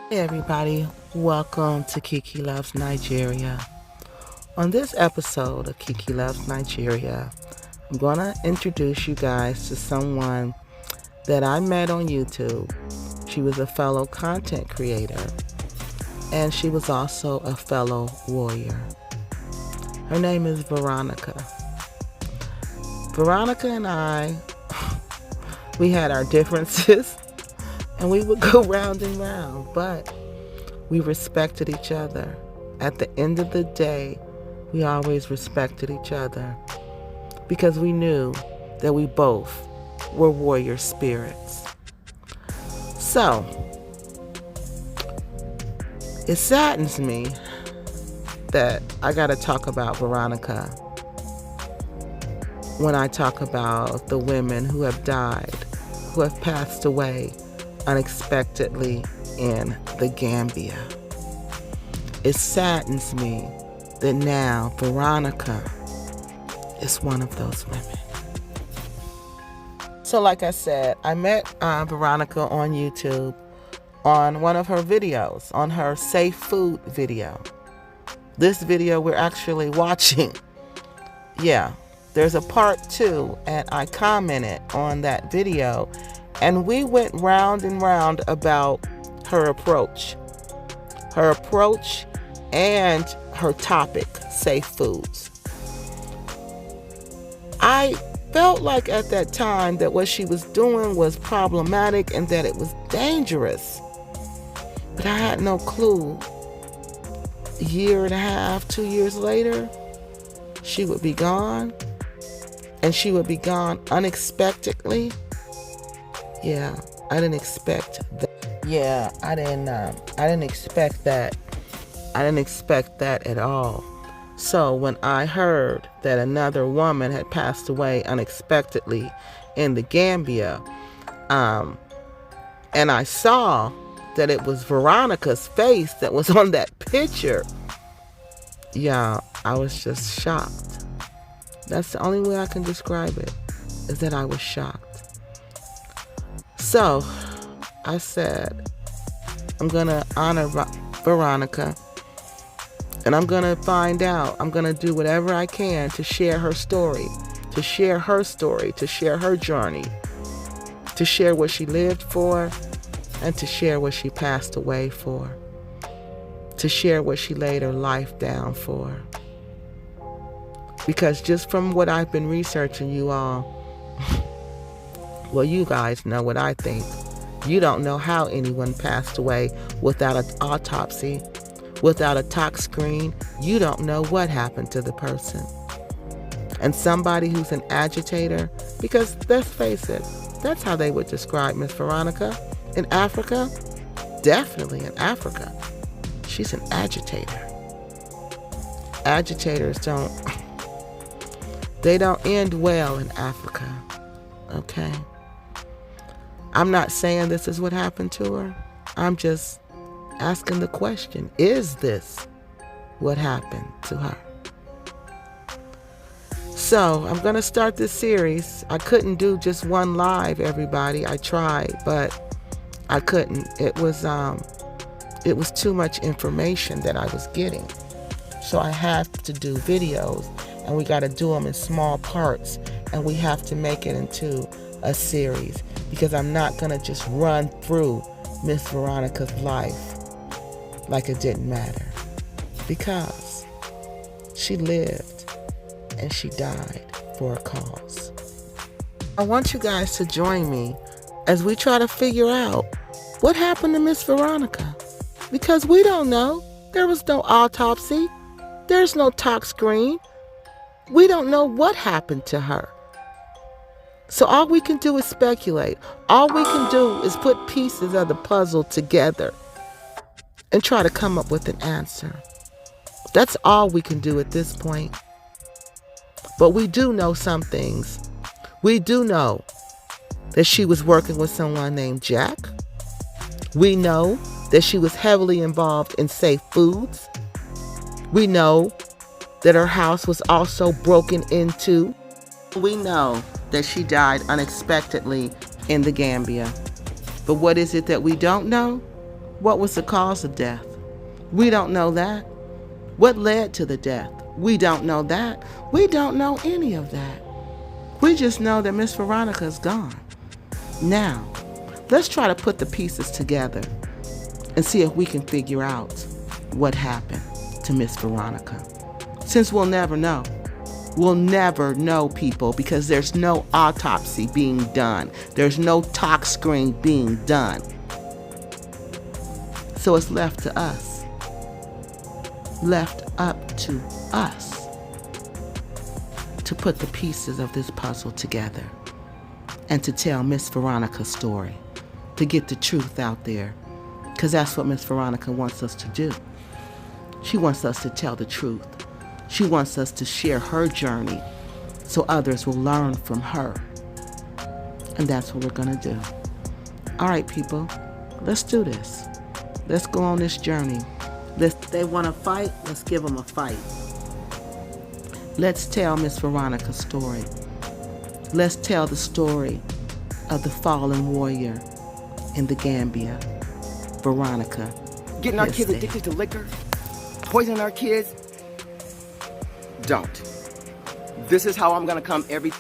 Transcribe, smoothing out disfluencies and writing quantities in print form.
Hey everybody, welcome to Kiki Loves Nigeria. On this episode of Kiki Loves Nigeria, I'm going to introduce you guys to someone that I met on YouTube. She was a fellow content creator, and she was also a fellow warrior. Her name is Veronica. Veronica and I, we had our differences, and we would go round and round, but we respected each other. At the end of the day, we always respected each other because we knew that we both were warrior spirits. So, it saddens me that I got to talk about Veronica when I talk about the women who have died, who have passed away unexpectedly in the Gambia. It saddens me that now Veronica is one of those women. So like I said, I met Veronica on YouTube on one of her videos, on her safe food video. This video we're actually watching. Yeah, there's a part 2, and I commented on that video, and we went round and round about her approach and her topic, safe foods. I felt like at that time that what she was doing was problematic and that it was dangerous. But I had no clue. A year and a half, 2 years later, she would be gone. And she would be gone unexpectedly. Yeah, I didn't expect that. Yeah, I didn't expect that. I didn't expect that at all. So when I heard that another woman had passed away unexpectedly in the Gambia, and I saw that it was Veronica's face that was on that picture, yeah, I was just shocked. That's the only way I can describe it, is that I was shocked. So I said, I'm going to honor Veronica, and I'm going to find out. I'm going to do whatever I can to share her story, to share her journey, to share what she lived for, and to share what she passed away for, to share what she laid her life down for. Because just from what I've been researching, you all, well, you guys know what I think. You don't know how anyone passed away without an autopsy, without a tox screen. You don't know what happened to the person. And somebody who's an agitator, because let's face it, that's how they would describe Miss Veronica in Africa. Definitely in Africa. She's an agitator. Agitators they don't end well in Africa. Okay? I'm not saying this is what happened to her. I'm just asking the question, is this what happened to her? So I'm going to start this series. I couldn't do just one live, everybody. I tried, but I couldn't. It was too much information that I was getting. So I have to do videos, and we got to do them in small parts, and we have to make it into a series, because I'm not going to just run through Miss Veronica's life like it didn't matter, because she lived and she died for a cause. I want you guys to join me as we try to figure out what happened to Miss Veronica, because we don't know. There was no autopsy. There's no tox screen. We don't know what happened to her. So all we can do is speculate. All we can do is put pieces of the puzzle together and try to come up with an answer. That's all we can do at this point. But we do know some things. We do know that she was working with someone named Jack. We know that she was heavily involved in safe foods. We know that her house was also broken into. We know that she died unexpectedly in the Gambia. But what is it that we don't know? What was the cause of death? We don't know that. What led to the death? We don't know that. We don't know any of that. We just know that Miss Veronica is gone. Now, let's try to put the pieces together and see if we can figure out what happened to Miss Veronica. Since we'll never know. We'll never know, people, because there's no autopsy being done. There's no tox screen being done. So it's left to us. Left up to us to put the pieces of this puzzle together and to tell Miss Veronica's story, to get the truth out there, because that's what Miss Veronica wants us to do. She wants us to tell the truth. She wants us to share her journey so others will learn from her. And that's what we're going to do. All right, people, let's do this. Let's go on this journey. They want to fight, let's give them a fight. Let's tell Miss Veronica's story. Let's tell the story of the fallen warrior in the Gambia, Veronica. Getting our kids addicted to liquor, poisoning our kids. Don't. This is how I'm gonna come every